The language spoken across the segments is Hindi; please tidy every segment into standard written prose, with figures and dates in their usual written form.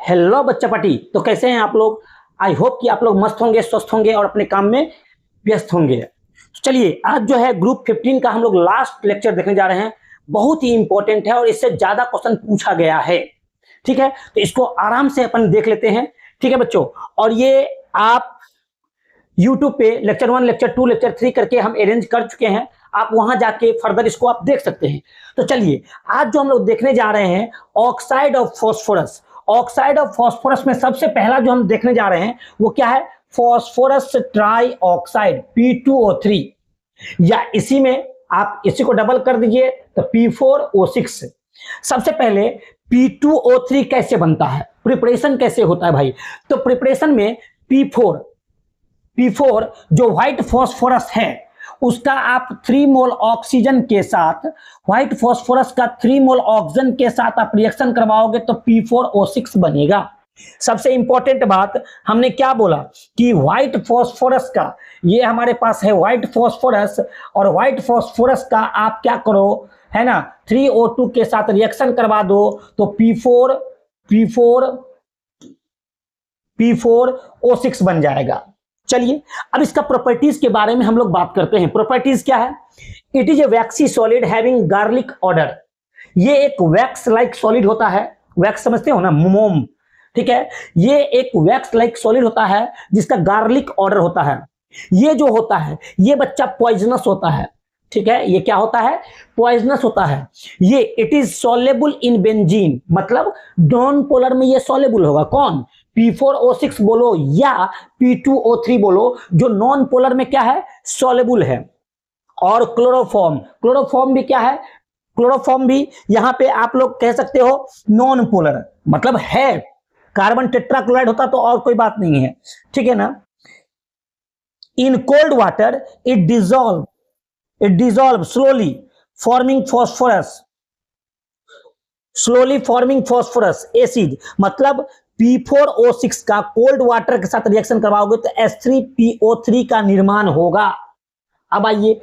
हेलो बच्चा पार्टी। तो कैसे हैं आप लोग? आई होप कि आप लोग मस्त होंगे, स्वस्थ होंगे और अपने काम में व्यस्त होंगे। तो चलिए, आज जो है ग्रुप 15 का हम लोग लास्ट लेक्चर देखने जा रहे हैं। बहुत ही इंपॉर्टेंट है और इससे ज्यादा क्वेश्चन पूछा गया है। ठीक है, तो इसको आराम से अपन देख लेते हैं। ठीक है बच्चों, और ये आप YouTube पे लेक्चर 1, लेक्चर 2, लेक्चर 3 करके हम अरेंज कर चुके हैं। आप वहां जाके फर्दर इसको आप देख सकते हैं। तो चलिए, आज जो हम लोग देखने जा रहे हैं oxide of phosphorus. Oxide of phosphorus में सबसे पहला जो हम देखने जा रहे हैं वो क्या है? फास्फोरस ट्राई ऑक्साइड P2O3, या इसी में आप इसी को डबल कर दीजिए तो P4O6। सबसे पहले P2O3 कैसे बनता है, प्रिपरेशन कैसे होता है भाई? तो प्रिपरेशन में P4 जो व्हाइट फास्फोरस है उसका आप 3 मोल ऑक्सीजन के साथ, व्हाइट फास्फोरस का 3 मोल ऑक्सीजन के साथ आप रिएक्शन करवाओगे तो P4O6 बनेगा। सबसे इंपॉर्टेंट बात हमने क्या बोला कि व्हाइट फास्फोरस का, ये हमारे पास है व्हाइट फास्फोरस, और व्हाइट फास्फोरस का आप क्या करो है ना, 3O2 के साथ रिएक्शन करवा दो तो P4O6 बन जाएगा। चलिए, अब इसका प्रॉपर्टीज के बारे में हम लोग बात करते हैं। प्रॉपर्टीज क्या है? It is A vaccine solid having garlic order. ये एक वैक्स लाइक सॉलिड होता है। वैक्स समझते हो ना, मोम। ठीक है, ये एक वैक्स लाइक सॉलिड होता है जिसका गार्लिक ऑर्डर होता है। ये जो होता है ये बच्चा पॉइजनस होता है। ठीक है, ये क्या होता है? पॉइजनस होता है। ये it is soluble in benzene, मतलब नॉन पोलर में ये सॉल्युबल होगा। कौन? P4O6 बोलो या P2O3 बोलो, जो नॉन पोलर में क्या है? सॉल्युबल है। और क्लोरोफॉर्म भी क्या है? क्लोरोफॉर्म भी यहां पे आप लोग कह सकते हो नॉन पोलर, मतलब है। कार्बन टेट्राक्लोराइड होता तो और कोई बात नहीं है। ठीक है ना। In cold water it dissolve slowly forming phosphorous acid, मतलब P4O6 का कोल्ड वाटर के साथ रिएक्शन करवाओगे तो H3PO3 का निर्माण होगा। अब आइए,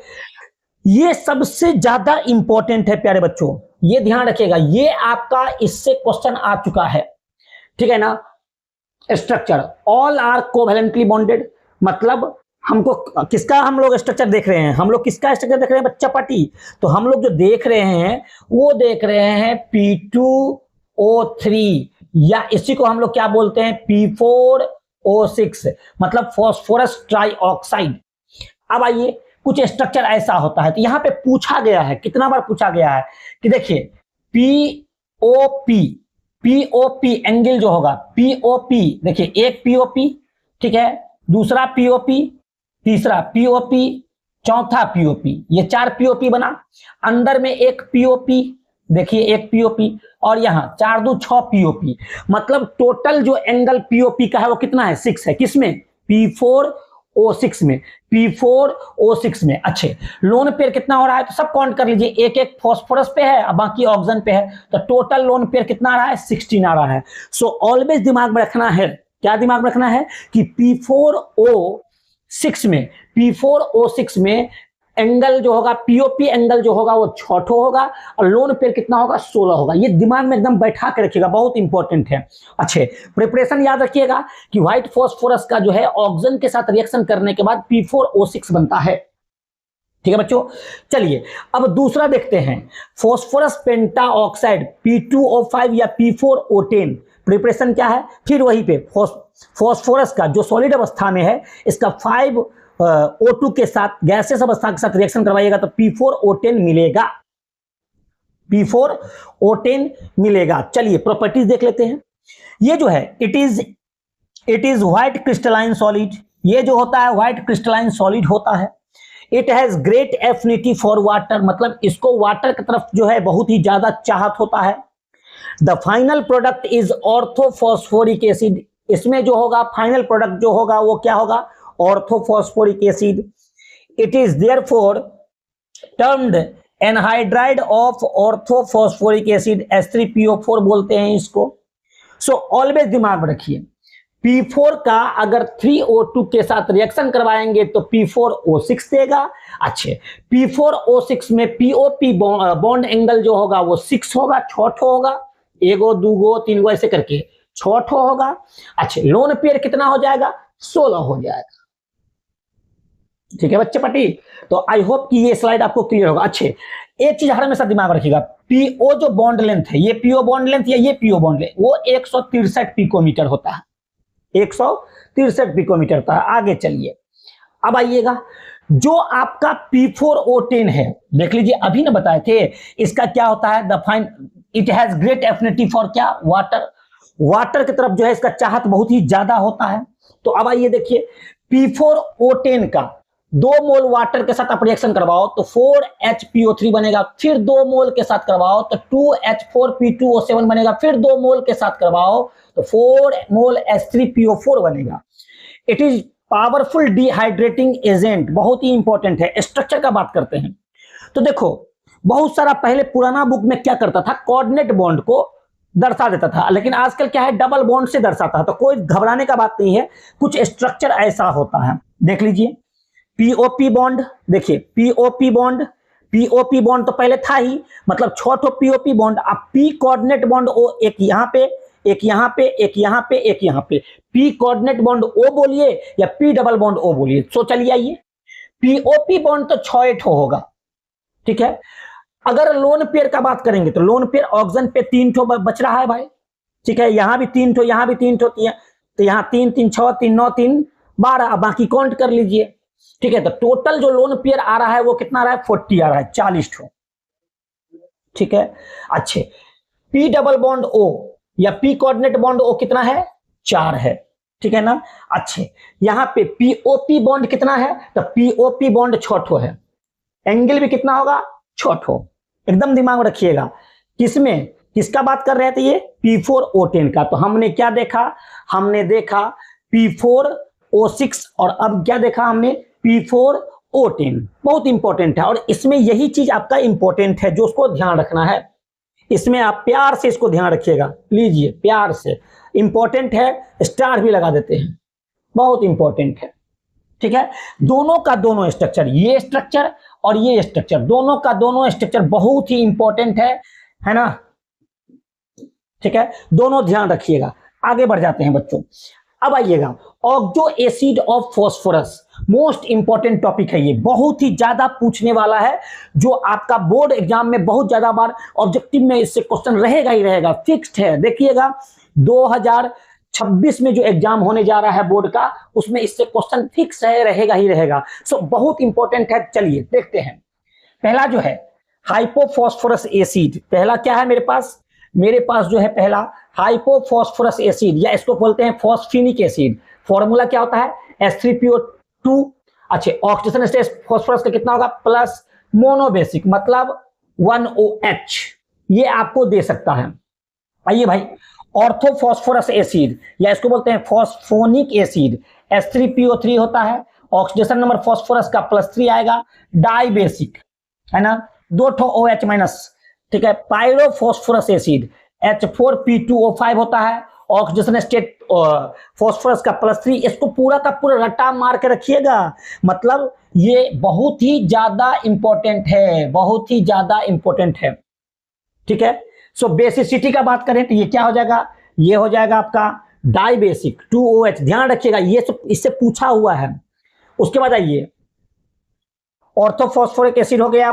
ये सबसे ज्यादा इंपॉर्टेंट है प्यारे बच्चों, ये ध्यान रखिएगा। ये आपका इससे क्वेश्चन आ चुका है। ठीक है ना। Structure all are covalently bonded, मतलब हमको किसका हम लोग स्ट्रक्चर देख रहे हैं? हम लोग किसका स्ट्रक्चर देख रहे हैं बच्चा पार्टी? तो हम लोग जो देख रहे हैं वो देख रहे हैं P2O3, या इसी को हम लोग क्या बोलते हैं? P4O6, मतलब फास्फोरस ट्राइऑक्साइड। अब आइए, कुछ स्ट्रक्चर ऐसा होता है। तो यहां पे पूछा गया है, कितना बार पूछा गया है कि देखिए POP एंगल जो होगा, POP देखिए, एक POP, ठीक है, दूसरा POP, तीसरा POP, चौथा POP, ये 4 POP बना। अंदर में एक POP, देखिए एक POP, और यहां 4 2 6 POP, मतलब टोटल जो एंगल POP का है वो कितना है? 6 है। किसमें? P4O6 में। P4O6 में। अच्छे, लोन पेयर कितना हो रहा है? तो सब काउंट कर लीजिए। एक एक फास्फोरस पे है और बाकी ऑक्सीजन पे है, तो टोटल लोन पेयर कितना आ रहा है? 16 आ रहा है। सो ऑलवेज दिमाग में रखना है, क्या दिमाग में रखना है कि P4O6 में एंगल जो होगा, POP एंगल जो होगा वो 6 होगा, और लोन पेयर कितना होगा? 16 होगा। ये दिमाग में एकदम बैठा के रखिएगा, बहुत इंपॉर्टेंट है। अच्छे, प्रिपरेशन याद रखिएगा कि व्हाइट फास्फोरस का जो है ऑक्सीजन के साथ रिएक्शन करने के बाद P4O6 बनता है। ठीक है बच्चों, चलिए अब दूसरा देखते हैं, फास्फोरस पेंटा ऑक्साइड P2O5 या P4O10। प्रिपरेशन क्या है? फिर वही पे फास्फोरस का जो सॉलिड अवस्था में है इसका 5O2 के साथ, गैसेस अवस्था के साथ रिएक्शन करवाइएगा तो P4O10 मिलेगा। चलिए प्रॉपर्टीज देख लेते हैं। ये जो है it is white crystalline solid. ये जो होता है व्हाइट क्रिस्टलाइन सॉलिड होता है। It has great affinity for water, मतलब इसको वाटर की तरफ जो है बहुत ही ज्यादा चाहत होता है। The final product is orthophosphoric acid. इसमें जो होगा फाइनल प्रोडक्ट जो होगा वो क्या होगा? Orthophosphoric acid. It is therefore termed anhydride of orthophosphoric acid, H3PO4 बोलते हैं इसको। सो ऑलवेज दिमाग में रखिए, P4 का अगर 3O2 के साथ रिएक्शन करवाएंगे तो P4O6 देगा। अच्छे, P4O6 में POP बॉन्ड एंगल जो होगा वो 6 होगा, 6 होगा, 1 2 3 ऐसे करके 6 ठो होगा। अच्छा, लोन पेयर कितना हो जाएगा? 16 हो जाएगा। ठीक है बच्चे पटी। तो आई होप कि ये स्लाइड आपको क्लियर होगा। अच्छे, एक चीज हमेशा दिमाग में रखिएगा, पीओ जो बॉन्ड लेंथ है, ये पीओ बॉन्ड लेंथ या ये पीओ बॉन्ड लेंथ, वो 163 पिकोमीटर होता है, 163 पिकोमीटर होता है। आगे चलिए, अब आइएगा, जो आपका P4O10 है, देख लीजिए अभी ना बताए थे, इसका क्या होता है? The fine it has great affinity for क्या? वाटर। वाटर की तरफ जो है इसका चाहत बहुत ही ज्यादा होता है। तो अब आइए देखिए, P4O10 का 2 मोल वाटर के साथ आप रिएक्शन करवाओ तो 4HPO3 बनेगा, फिर 2 मोल के साथ करवाओ तो 2H4P2O7 बनेगा, फिर 2 मोल के साथ करवाओ तो 4 मोल H3PO4 बनेगा। It is powerful dehydrating agent, बहुत ही इंपॉर्टेंट है। स्ट्रक्चर का बात करते हैं तो देखो, बहुत सारा पहले पुराना बुक में क्या करता था, कोऑर्डिनेट बॉन्ड को दर्शा देता था, लेकिन आजकल क्या है, डबल बॉन्ड से दर्शाता है। तो कोई घबराने का बात नहीं है, कुछ स्ट्रक्चर ऐसा होता है। देख लीजिए, पीओपी बॉन्ड, देखिए पीओपी बॉन्ड, पीओपी बॉन्ड तो पहले था ही, मतलब 6 ठो पीओपी बॉन्ड। अब पी कोऑर्डिनेट बॉन्ड ओ, एक यहां पे, एक यहां पे, एक यहां पे, एक यहां पे, पी कोऑर्डिनेट बॉन्ड ओ बोलिए या पी डबल बॉन्ड ओ बोलिए। तो चलिए आइए, पीओपी बॉन्ड तो 6 ठो होगा, ठीक है। अगर लोन पेयर का बात करेंगे तो लोन पेयर ऑक्सीजन पे 3 ठो बच रहा है भाई, ठीक है। यहां भी 3 ठो, यहां भी 3 ठो, तो यहां 3 3 6 3 9 3 12, बाकी काउंट कर लीजिए, ठीक है। तो टोटल जो लोन पेयर आ रहा है वो कितना आ रहा है? 40 आ रहा है, 40 ठो, ठीक है। अच्छे, पी डबल बॉन्ड ओ या पी कोऑर्डिनेट बॉन्ड ओ कितना है? 4 है, ठीक है ना। अच्छे, यहां पे पीओपी बॉन्ड कितना है? तो पीओपी बॉन्ड 6 ठो है, एंगल भी कितना होगा? 6 ठो। एकदम दिमाग में रखिएगा, किसमें, किसका बात कर रहे थे? ये P4O10 का। तो हमने क्या देखा? हमने देखा P4O6 और अब क्या देखा हमने? P4O10। बहुत इंपॉर्टेंट है और इसमें यही चीज आपका इंपॉर्टेंट है जो उसको ध्यान रखना है। इसमें आप प्यार से इसको ध्यान रखिएगा, लीजिए प्यार से, इंपॉर्टेंट है, स्टार भी लगा देते हैं, बहुत इंपॉर्टेंट है, ठीक है। दोनों का दोनों स्ट्रक्चर, ये स्ट्रक्चर और ये स्ट्रक्चर, दोनों का दोनों स्ट्रक्चर बहुत ही इंपॉर्टेंट है ना, ठीक है। दोनों ध्यान रखिएगा। आगे बढ़ जाते हैं बच्चों। अब आइएगा, oxo acid of phosphorus, most important topic है ये, बहुत ही ज्यादा पूछने वाला है, जो आपका बोर्ड एग्जाम में बहुत ज्यादा बार ऑब्जेक्टिव में इससे क्वेश्चन रहेगा ही रहेगा, फिक्स्ड है। देखिएगा 2026 में जो एग्जाम होने जा रहा है बोर्ड का, उसमें इससे क्वेश्चन फिक्स है, रहेगा ही रहेगा। सो बहुत इंपॉर्टेंट है। चलिए देखते हैं, पहला जो है हाइपोफॉस्फोरस एसिड, पहला क्या है मेरे पास जो है पहला हाइपोफॉस्फोरस एसिड, या इसको बोलते हैं फॉस्फिनिक एसिड। फॉर्मूला क्या होता है? H3PO2। अच्छे, ऑक्सीडेशन स्टेट फॉस्फोरस का कितना होगा? प्लस मोनोबेसिक, मतलब 1OH, ये आपको दे सकता है। आइए भाई, ऑर्थोफॉस्फोरस एसिड या इसको बोलते हैं फॉस्फोनिक एसिड, H3PO3 होता है, ऑक्सीडेशन नंबर फॉस्फोरस का +3 आएगा, डाइबेसिक है ना, 2 ठो OH माइनस, ठीक है। पायरोफॉस्फोरस एसिड H4P2O5 होता है, ऑक्सीडेशन स्टेट फॉस्फोरस का +3। इसको पूरा का पूरा रट्टा मार के रखिएगा, मतलब ये बहुत ही ज्यादा इंपॉर्टेंट है, बहुत ही ज्यादा इंपॉर्टेंट है, ठीक है। सो बेसिसिटी का बात करें तो ये क्या हो जाएगा? ये हो जाएगा आपका डाइबेसिक 2OH, ध्यान रखिएगा, ये सब इससे पूछा हुआ है। उसके बाद आइए, ऑर्थोफॉस्फोरिक एसिड हो गया,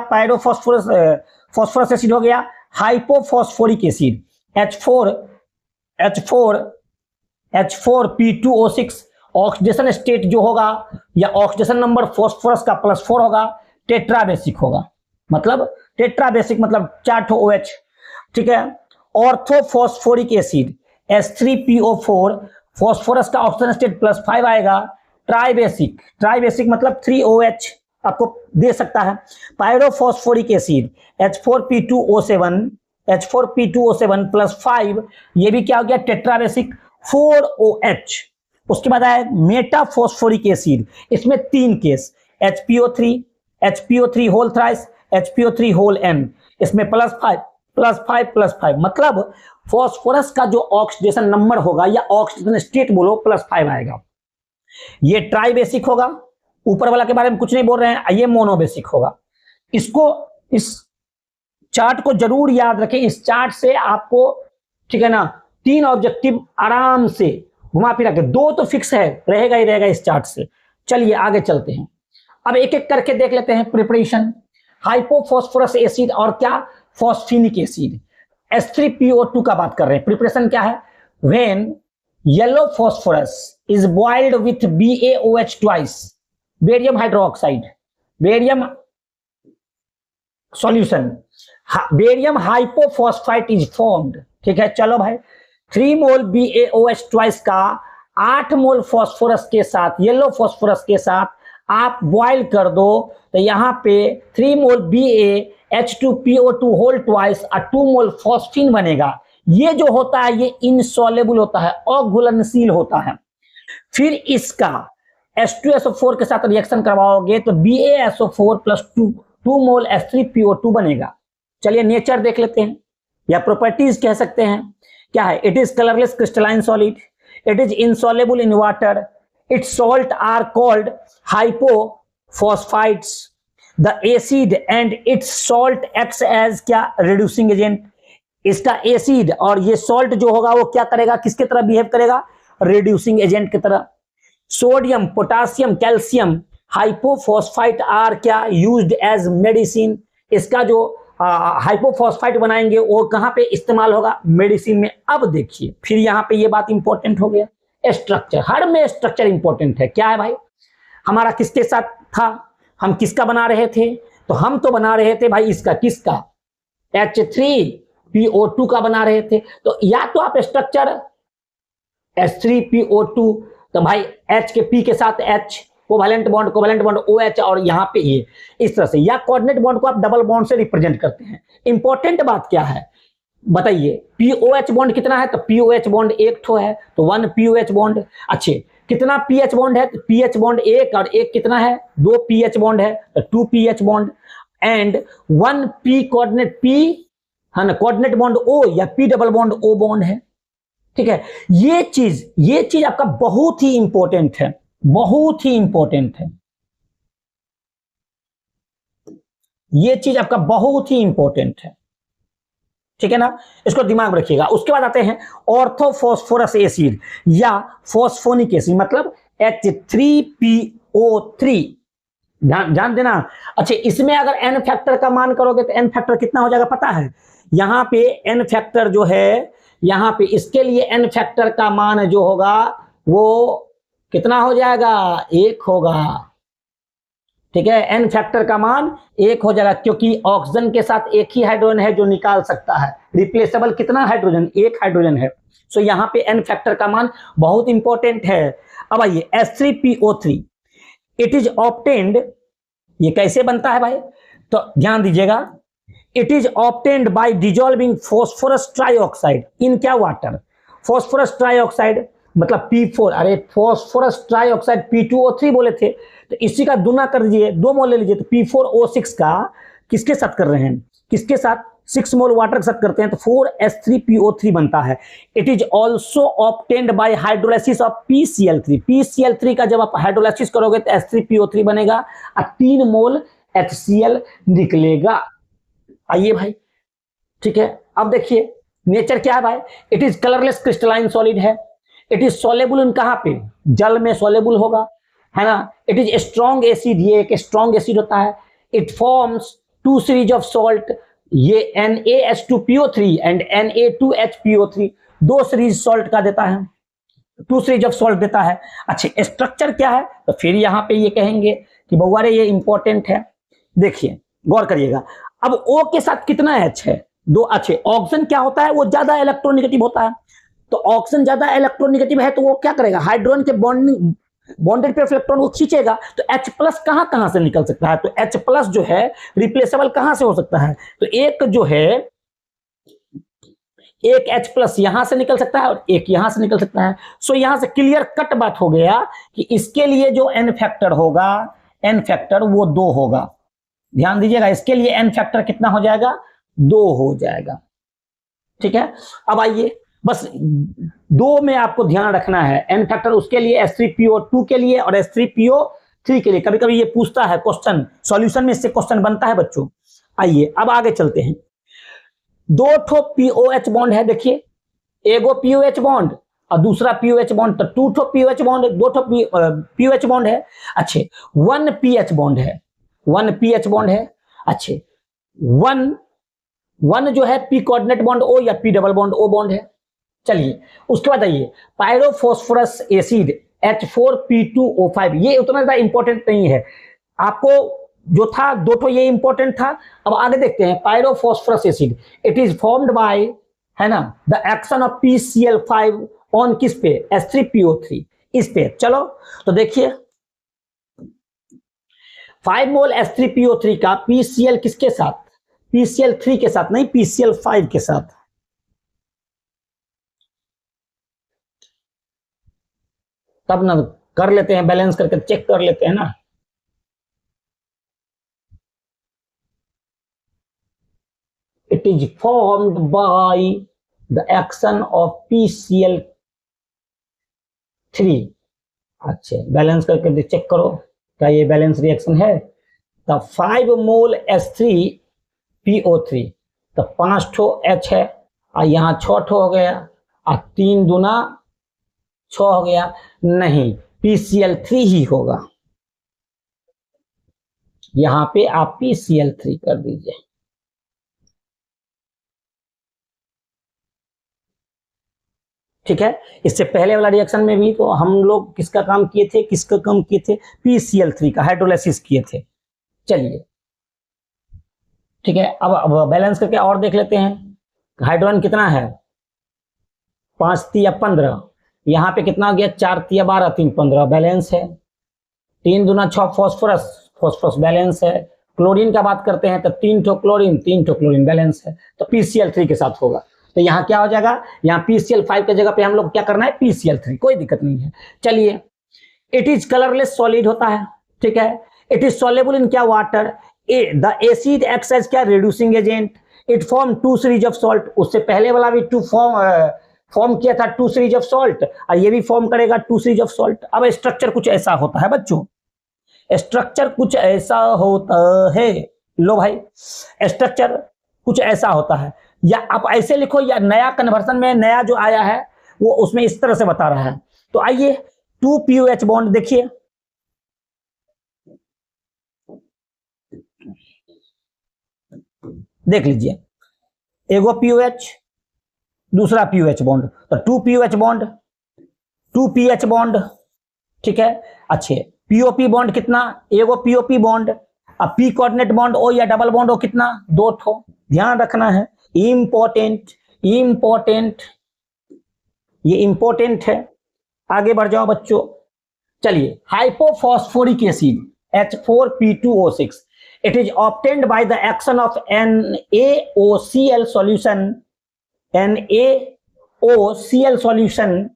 फॉस्फोरस एसिड हो गया, hypophosphoric acid H4P2O6, oxidation state जो होगा या ऑक्सीडेशन नंबर फॉस्फोरस का +4 होगा, टेट्राबेसिक होगा, मतलब टेट्राबेसिक मतलब 4 ठो OH, ठीक है। ऑर्थोफॉस्फोरिक एसिड H3PO4, फॉस्फोरस का ऑक्सीजन स्टेट +5 आएगा, ट्राइबेसिक मतलब 3OH आपको दे सकता है। पायरोफॉस्फोरिक एसिड H4P2O7 +5, ये भी क्या हो गया? टेट्राबेसिक, 4OH। उसके बाद आया मेटाफॉस्फोरिक एसिड, इसमें 3 case, HPO3 whole thrice, HPO3 whole N, इसमें +5, मतलब फॉस्फोरस का जो ऑक्सीडेशन नंबर होगा या ऑक्सीडेशन स्टेट बोलो +5 आएगा। ये ट्राइबेसिक होगा, ऊपर वाला के बारे में कुछ नहीं बोल रहे हैं, ये मोनोबेसिक होगा। इसको, इस चार्ट को जरूर याद रखें, इस चार्ट से आपको, ठीक है ना, तीन ऑब्जेक्टिव आराम से घुमा फिरा के, दो तो फिक्स है, रहेगा ही रहेगा इस चार्ट से। चलिए आगे चलते हैं, अब एक एक करके देख लेते हैं प्रिपरेशन। हाइपोफॉस्फोरस एसिड और क्या, फॉस्फिनिक एसिड, H3PO2 का बात कर रहे हैं। प्रिपरेशन क्या है, when yellow phosphorus is boiled with BaOH twice, barium hydroxide, barium solution, barium hypophosphite is formed. ठीक है, चलो भाई, 3 मोल BaOH ट्वाइस का 8 मोल फॉस्फोरस के साथ, येलो फॉस्फोरस के साथ आप बॉइल कर दो, तो यहां पे 3 मोल BaH2PO2 होल ट्वाइस और 2 मोल फॉस्फिन बनेगा। ये जो होता है ये इनसॉल्युबल होता है, अघुलनशील होता है। फिर इसका H2SO4 के साथ रिएक्शन करवाओगे तो BaSO4 प्लस 2 मोल H3PO2 बनेगा। चलिए नेचर देख लेते हैं, या प्रॉपर्टीज कह सकते हैं। क्या है, it is colourless crystalline solid, it is insoluble in water, its salt are called hypophosphites, the acid and its salt acts as क्या, रिड्यूसिंग एजेंट। इसका एसिड और ये सॉल्ट जो होगा वो क्या करेगा, किसके तरह बिहेव करेगा, रिड्यूसिंग एजेंट की तरह। Sodium, potassium, calcium hypophosphite are क्या, यूज्ड एज मेडिसिन। इसका जो हाइपोफॉस्फाइट बनाएंगे वो कहां पे इस्तेमाल होगा, मेडिसिन में। अब देखिए फिर यहां पे ये बात इंपॉर्टेंट हो गया, स्ट्रक्चर, हर में स्ट्रक्चर इंपॉर्टेंट है। क्या है भाई, हमारा किसके साथ था, हम किसका बना रहे थे, तो हम तो बना रहे थे भाई इसका, किसका, H3PO2 का बना रहे थे। तो या तो आप स्ट्रक्चर H3PO2, तो भाई H के P के साथ H, कोवैलेंट बॉन्ड OH, और यहां पे ये इस तरह से, या कोऑर्डिनेट बॉन्ड को आप डबल बॉन्ड से रिप्रेजेंट करते हैं। इंपॉर्टेंट बात क्या है बताइए, POH बॉन्ड कितना है, तो POH बॉन्ड एक ठो है, तो 1 POH बॉन्ड। अच्छे, कितना पीएच बॉन्ड है, तो पीएच बॉन्ड एक, और एक कितना है, 2 पीएच बॉन्ड है, तो 2 pH bond. And 1 P coordinate P है ना, कोऑर्डिनेट बॉन्ड O या P double bond O bond है। ठीक है, ये चीज आपका बहुत ही इंपॉर्टेंट है, बहुत ही इंपॉर्टेंट है, ये चीज आपका बहुत ही इंपॉर्टेंट है। ठीक है ना, इसको दिमाग में रखिएगा। उसके बाद आते हैं ऑर्थोफॉस्फोरस एसिड या फॉस्फोनिक एसिड, मतलब H3PO3, ध्यान देना। अच्छा, इसमें अगर एन फैक्टर का मान करोगे तो एन फैक्टर कितना हो जाएगा पता है, यहां पे एन फैक्टर जो है, यहां पे इसके लिए एन फैक्टर का मान जो होगा वो कितना हो जाएगा, 1 होगा। ठीक है, एन फैक्टर का मान 1 हो जाएगा, क्योंकि ऑक्सीजन के साथ एक ही हाइड्रोजन है जो निकाल सकता है, रिप्लेसेबल कितना हाइड्रोजन, 1 हाइड्रोजन है। सो यहां पे एन फैक्टर का मान बहुत इंपॉर्टेंट है। अब आइए H3PO3, इट इज ऑब्टेन्ड, ये कैसे बनता है भाई, तो ध्यान दीजिएगा, it is obtained by dissolving phosphorus trioxide in क्या, वाटर। फॉस्फोरस ट्राइऑक्साइड मतलब P4, अरे फॉस्फोरस ट्राइऑक्साइड P2O3 बोले थे, तो इसी का दुना कर दीजिए, 2 मोल ले लीजिए, तो P4O6 का किसके साथ कर रहे हैं, किसके साथ, 6 मोल वाटर के साथ करते हैं, तो 4H3PO3 बनता है। It is also obtained by hydrolysis of PCl3, PCl3 का जब आप हाइड्रोलाइसिस करोगे तो H3PO3 बनेगा और 3 मोल HCl निकलेगा। आइए भाई, ठीक है, अब देखिए नेचर क्या है भाई, it is colourless crystalline solid है, इट इज सॉल्युबल इन कहां पे, जल में सॉल्युबल होगा, है ना। इट इज स्ट्रॉन्ग एसिड, ये एक स्ट्रॉन्ग एसिड होता है। It forms 2 series of salt, ये NaH2PO3 and Na2HPO3, 2 series salt का देता है, 2 सीरीज ऑफ सॉल्ट देता है। अच्छा, स्ट्रक्चर क्या है, तो फिर यहां पे ये कहेंगे कि बउआरे ये इंपॉर्टेंट है। देखिए गौर करिएगा, अब O के साथ कितना H है, 2। अच्छे, ऑक्सीजन क्या होता है, वो ज्यादा इलेक्ट्रोनेगेटिव होता है, तो ऑक्सीजन ज्यादा इलेक्ट्रोनेगेटिव है तो वो क्या करेगा, हाइड्रोजन के बॉन्डेड पे इलेक्ट्रॉन को खींचेगा, तो H प्लस कहां से निकल सकता है, तो H प्लस जो है रिप्लेसेबल कहां से हो सकता है, तो एक जो है, एक H प्लस यहां से निकल सकता है और एक यहां से निकल सकता है। सो यहां से क्लियर कट बात हो गया कि इसके लिए जो एन फैक्टर होगा, एन फैक्टर वो 2 होगा। ध्यान दीजिएगा, इसके लिए एन फैक्टर कितना हो जाएगा, 2 हो जाएगा। ठीक है, अब आइए, बस 2 में आपको ध्यान रखना है, एन फैक्टर उसके लिए, H3PO2 के लिए और H3PO3 के लिए। कभी कभी ये पूछता है क्वेश्चन, सॉल्यूशन में इससे क्वेश्चन बनता है बच्चों। आइए अब आगे चलते हैं, 2 ठो POH बॉन्ड है, देखिए एगो पीओएच बॉन्ड और दूसरा पीओएच बॉन्ड, तो 2 ठो पीओएच बॉन्ड, 2 ठो पीओएच बॉन्ड है। अच्छे 1 पीएच बॉन्ड है, 1 पीएच बॉन्ड है। अच्छे 1 जो है पी कोऑर्डिनेट बॉन्ड ओ या P double bond O bond है। चलिए उसके बाद आइए पायरोफॉस्फोरस एसिड H4P2O5, ये उतना ज्यादा इंपॉर्टेंट नहीं है आपको, जो था 2 ठो ये इंपॉर्टेंट था। अब आगे देखते हैं pyrophosphorous acid, it is formed by, है ना, the action of PCl5 on किस पे, H3PO3 इस पे। चलो तो देखिए 5 मोल H3PO3 का PCl किसके साथ, PCl3 के साथ नहीं, PCl5 के साथ। तब ना कर लेते हैं, बैलेंस करके चेक कर लेते हैं ना। It is formed by the action of PCl3। अच्छा बैलेंस करके चेक करो क्या ये बैलेंस रिएक्शन है। तो 5 मोल H3PO3, तो 5 ठो H है और यहाँ 6 ठो हो गया और 3 दूना 6 हो गया, नहीं PCl3 ही होगा। यहां पे आप PCl3 कर दीजिए। ठीक है, इससे पहले वाला रिएक्शन में भी तो हम लोग किसका काम किए थे, किसका काम किए थे, PCl3 का हाइड्रोलाइसिस किए थे। चलिए ठीक है, अब बैलेंस करके और देख लेते हैं। हाइड्रोजन कितना है, 5 तिया 15, यहाँ पे कितना हो गया, 4 तिया 12, 3 15, बैलेंस है। 3 दूना 6 फॉस्फोरस, फॉस्फोरस बैलेंस है। क्लोरीन का बात करते हैं तो 3 ठो क्लोरीन, 3 ठो क्लोरीन बैलेंस है, तो PCl3 के साथ होगा। तो यहाँ क्या हो जाएगा, यहाँ PCl5 की जगह पे हम लोग क्या करना है, PCl3, कोई दिक्कत नहीं है। चलिए इट इज कलरलेस सॉलिड होता है, ठीक है। इट इज सॉल्युबल इन क्या, water. The acid acts as क्या, reducing agent. It form 2 series of salt, उससे पहले वाला भी 2 फॉर्म किया था 2 सीरीज ऑफ सॉल्ट, और ये भी फॉर्म करेगा 2 सीरीज ऑफ सॉल्ट। अब स्ट्रक्चर कुछ ऐसा होता है बच्चों, स्ट्रक्चर कुछ ऐसा होता है, लो भाई स्ट्रक्चर कुछ ऐसा होता है, या आप ऐसे लिखो, या नया कन्वर्सन में नया जो आया है वो उसमें इस तरह से बता रहा है। तो आइए 2 POH बॉन्ड देखिए, देख लीजिए, एगो POH दूसरा POH बॉन्ड, तो 2 POH बॉन्ड, 2 PH बॉन्ड, ठीक है। अच्छे POP बॉन्ड कितना, एगो POP बॉन्ड। अब P कोऑर्डिनेट बॉन्ड O या डबल बॉन्ड O कितना, 2 ठो, ध्यान रखना है, इंपॉर्टेंट इंपॉर्टेंट, ये इंपॉर्टेंट है। आगे बढ़ जाओ बच्चों। चलिए hypophosphoric acid H4P2O6, it is obtained by the action of NaOCl solution, NaOCl solution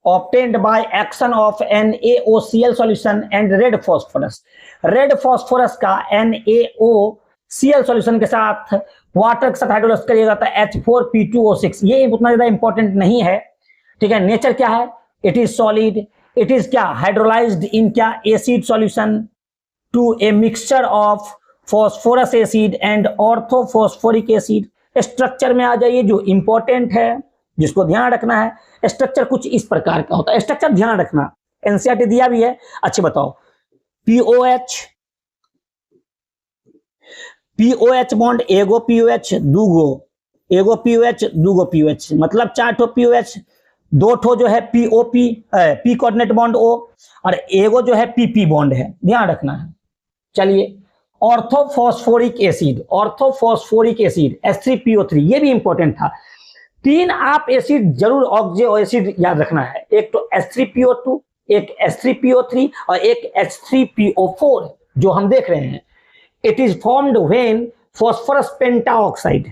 obtained by action of NaOCl solution and red phosphorus। Red phosphorus का NaOCl सॉल्यूशन के साथ वाटर के साथ हाइड्रोलाइज किया जाता है H4P2O6। ये उतना ज्यादा इंपॉर्टेंट नहीं है, ठीक है। नेचर क्या है, it is solid, it is क्या, हाइड्रोलाइज्ड इन क्या, acid solution to a mixture of phosphorus acid and orthophosphoric acid. Structure में आ जाइए, जो इंपॉर्टेंट है जिसको ध्यान रखना है, स्ट्रक्चर कुछ इस प्रकार का होता है, स्ट्रक्चर ध्यान रखना, एनसीईआरटी दिया भी है। अच्छे बताओ, POH बॉन्ड, एगो POH दूगो, एगो POH दूगो POH, मतलब 4 ठो POH, 2 ठो जो है POP P coordinate bond O, और एगो जो है PP बॉन्ड है, ध्यान रखना है। चलिए orthophosphoric acid, orthophosphoric acid H3PO3, ये भी इंपॉर्टेंट था। 3 आप एसिड जरूर ऑक्सिजन एसिड याद रखना है, एक तो H3PO2, एक H3PO3 और एक H3PO4 जो हम देख रहे हैं। It is formed when phosphorus pentoxide,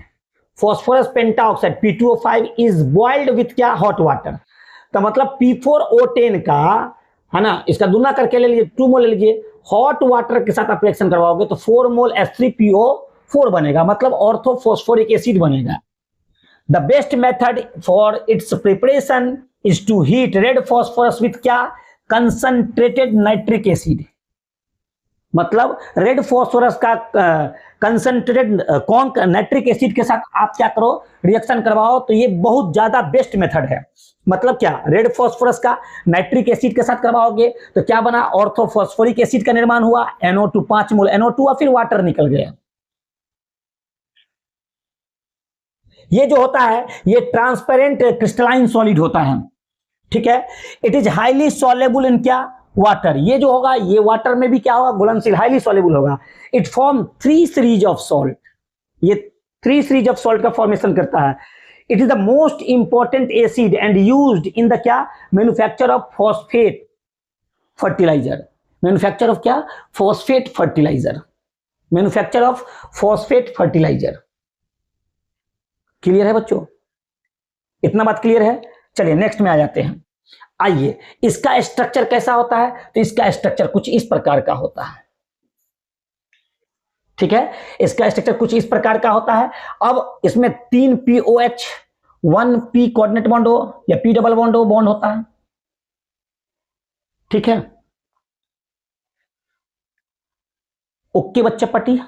phosphorus pentoxide P2O5 is boiled with क्या, हॉट वाटर। तो मतलब P4O10 का, है ना, इसका दुना करके ले लीजिए, 2 मोल ले लीजिए, हॉट वाटर के साथ आप रिएक्शन करवाओगे तो 4 मोल H3PO4 बनेगा, मतलब ऑर्थोफॉस्फोरिक एसिड बनेगा। The best method for its preparation is to heat red phosphorus with क्या, कंसंट्रेटेड नाइट्रिक एसिड। मतलब रेड फॉस्फोरस का कंसंट्रेटेड कौन नाइट्रिक एसिड के साथ आप क्या करो, रिएक्शन करवाओ, तो ये बहुत ज्यादा बेस्ट मेथड है। मतलब क्या, रेड फॉस्फोरस का नाइट्रिक एसिड के साथ करवाओगे तो क्या बना, ऑर्थोफॉस्फोरिक एसिड का निर्माण हुआ, NO2 5 मोल NO2 और फिर वाटर निकल गया। ये जो होता है ये ट्रांसपेरेंट क्रिस्टलाइन सॉलिड होता है, ठीक है। इट इज हाईली सॉलेबल इन क्या, वाटर। ये जो होगा ये वाटर में भी क्या होगा, घुलनशील, हाईली सॉलेबल होगा। It form 3 series of salt, ये 3 सीरीज ऑफ सॉल्ट का फॉर्मेशन करता है। It is the most important acid and used in the क्या, manufacture of phosphate fertiliser. Manufacture of क्या, phosphate fertiliser, manufacture of phosphate fertiliser. Clear है बच्चों, इतना बात क्लियर है। चलिए नेक्स्ट में आ जाते हैं। आइए, इसका स्ट्रक्चर कैसा होता है, तो इसका स्ट्रक्चर कुछ इस प्रकार का होता है, ठीक है। इसका स्ट्रक्चर कुछ इस प्रकार का होता है। अब इसमें 3 POH 1 P कोऑर्डिनेट बॉन्ड हो या P डबल बॉन्ड हो, बॉन्ड होता है, ठीक है। ओके बच्चे, पट्टी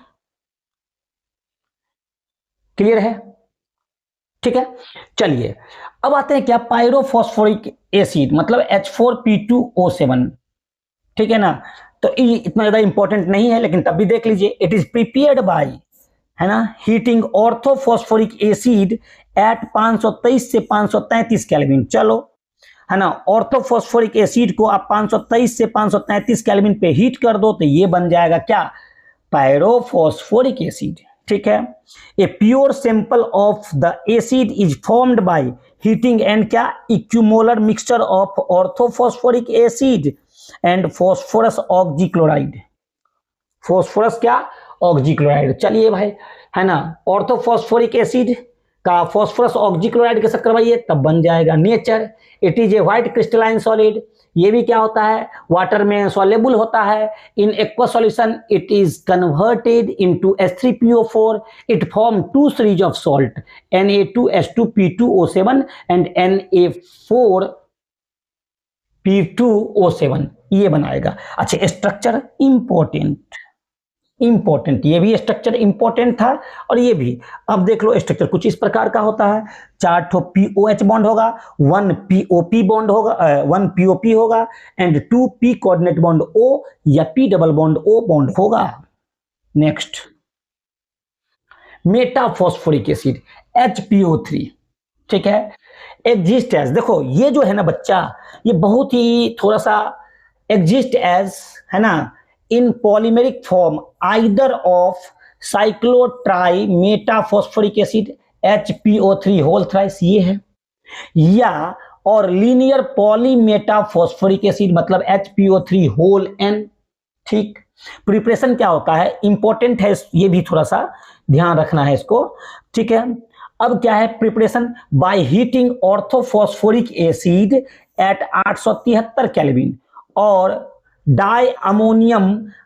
क्लियर है, ठीक है। चलिए अब आते हैं क्या, पायरोफॉस्फोरिक एसिड मतलब H4P2O7, ठीक है ना। तो ये इतना ज्यादा इंपॉर्टेंट नहीं है, लेकिन तब भी देख लीजिए। इट इज प्रिपेयर्ड बाय, है ना, हीटिंग ऑर्थोफॉस्फोरिक एसिड एट 523 से 533 केल्विन। चलो, है ना, ऑर्थोफॉस्फोरिक एसिड को आप 523 से 533 केल्विन पे हीट कर दो तो ये बन जाएगा क्या, पायरोफॉस्फोरिक एसिड, ठीक है। A pure sample of the acid is formed by heating and क्या, equimolar mixture of orthophosphoric acid and phosphorus oxychloride. Phosphorus क्या, ऑक्सीक्लोराइड। चलिए भाई, है ना, ऑर्थोफॉस्फोरिक एसिड का फॉस्फोरस ऑक्सीक्लोराइड के साथ करवाइए तब बन जाएगा nature. It is a white crystalline solid. ये भी क्या होता है, वाटर में सॉल्युबल होता है। In aqueous solution it is converted into H3PO4। It form 2 series of salt Na2H2P2O7 and Na4P2O7, ये बनाएगा। अच्छा, स्ट्रक्चर इंपॉर्टेंट, ये भी स्ट्रक्चर इंपॉर्टेंट था और ये भी। अब देख लो, स्ट्रक्चर कुछ इस प्रकार का होता है। 4 POH बॉन्ड होगा, 1 POP बॉन्ड होगा, 1 POP होगा and 2 P coordinate bond O या P double bond O bond होगा। नेक्स्ट, मेटाफॉस्फोरिक एसिड HPO3, ठीक है। एग्जिस्ट एज, देखो ये जो है ना बच्चा, ये बहुत ही थोड़ा सा एग्जिस्ट एज, है ना, in polymeric form either of cyclotri metaphosphoric acid HPO3 whole thrice, ये है, या और लीनियर पॉलीमेटाफॉस्फोरिक एसिड मतलब HPO3 होल n, ठीक। प्रिपरेशन क्या होता है, इंपॉर्टेंट है, ये भी थोड़ा सा ध्यान रखना है इसको, ठीक है। अब क्या है preparation, by heating orthophosphoric acid at 873 kelvin और डाई अमोनियम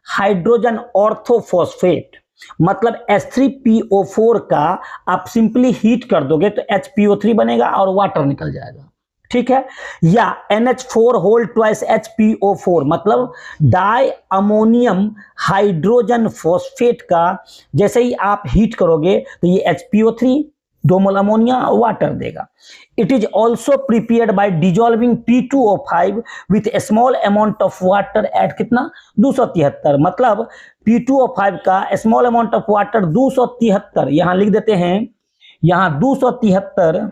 हाइड्रोजन ऑर्थोफॉस्फेट मतलब H3PO4 का आप सिंपली हीट कर दोगे तो HPO3 बनेगा और वाटर निकल जाएगा, ठीक है। या NH4 होल ट्वाइस HPO4 मतलब डाई अमोनियम हाइड्रोजन फॉस्फेट का जैसे ही आप हीट करोगे तो ये HPO3 2 मोल अमोनिया वाटर देगा। It is also prepared by dissolving P2O5 with A small amount of water at कितना 273 मतलब P2O5 का स्मॉल अमाउंट ऑफ वाटर 273, यहां लिख देते हैं, यहां 273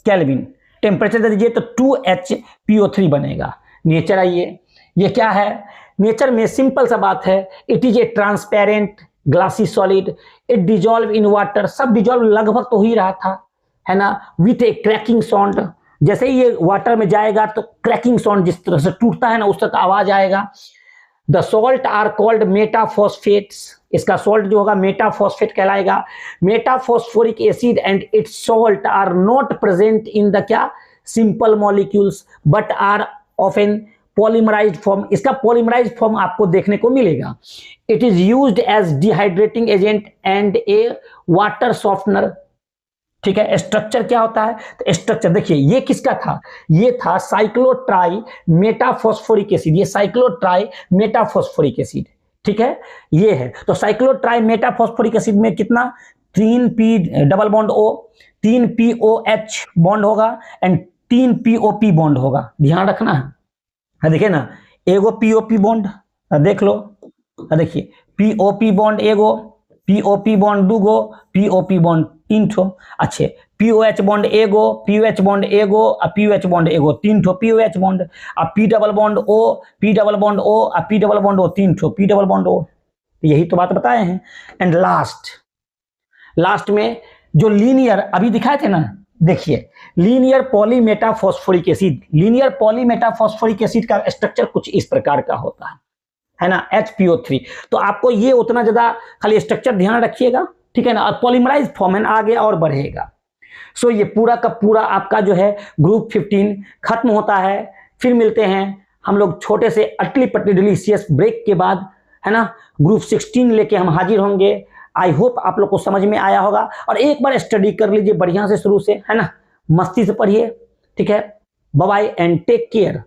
केल्विन टेम्परेचर दे दीजिए तो 2HPO3 बनेगा। नेचर आइए, ये क्या है, नेचर में सिंपल सा बात है, it is a transparent glassy solid, it dissolve in water, सब डिजॉल्व लगभग तो ही रहा था, है ना, विथ ए क्रैकिंग साउंड, जैसे ही ये वाटर में जाएगा तो क्रैकिंग साउंड जिस तरह से टूटता है ना उस तरह का आवाज आएगा। The salt are called metaphosphates, इसका सॉल्ट जो होगा मेटाफॉस्फेट कहलाएगा। Metaphosphoric acid and its salt are not present in the क्या simple molecules but are often polymerised form, इसका पॉलीमराइज्ड फॉर्म आपको देखने को मिलेगा। It is used as dehydrating agent and a water softener, ठीक है। स्ट्रक्चर क्या होता है, तो स्ट्रक्चर देखिए ये किसका था, ये था साइक्लोट्राई मेटाफॉस्फोरिक एसिड, ये साइक्लोट्राई मेटाफॉस्फोरिक एसिड, ठीक है, ये है। तो साइक्लोट्राई मेटाफॉस्फोरिक एसिड में कितना, 3 P double bond O, 3 POH bond होगा एंड 3 POP बॉन्ड होगा, ध्यान रखना है। देखिए ना, एगो POP बॉन्ड देख लो, देखिए POP बॉन्ड एगो, POP बॉन्ड दूगो, POP बॉन्ड 3 ठो, अच्छे POH बॉन्ड एगो, POH बॉन्ड एगो, POH बॉन्ड एगो 3 ठो POH bond, P double bond O, P double bond O, P double bond O 3 ठो P डबल बॉन्ड O, यही तो बात बताए हैं। एंड लास्ट में जो लीनियर अभी दिखाए थे ना, देखिए लीनियर पॉलीमेटाफॉस्फोरिक एसिड, लीनियर पॉलीमेटाफॉस्फोरिक एसिड का स्ट्रक्चर कुछ इस प्रकार का होता है ना, HPO3। तो आपको ये उतना ज्यादा खाली स्ट्रक्चर ध्यान रखिएगा, ठीक है ना, और पॉलीमराइज फॉर्म है आगे और बढ़ेगा। सो ये पूरा का पूरा आपका जो है ग्रुप 15 खत्म होता है। फिर मिलते हैं हम लोग छोटे से अटली पटली डिलीशियस ब्रेक के बाद, है ना, ग्रुप 16 लेके हम हाजिर होंगे। आई होप आप लोग को समझ में आया होगा, और एक बार स्टडी कर लीजिए बढ़िया से शुरू से, है ना, मस्ती से पढ़िए, ठीक है। Bye bye and take care.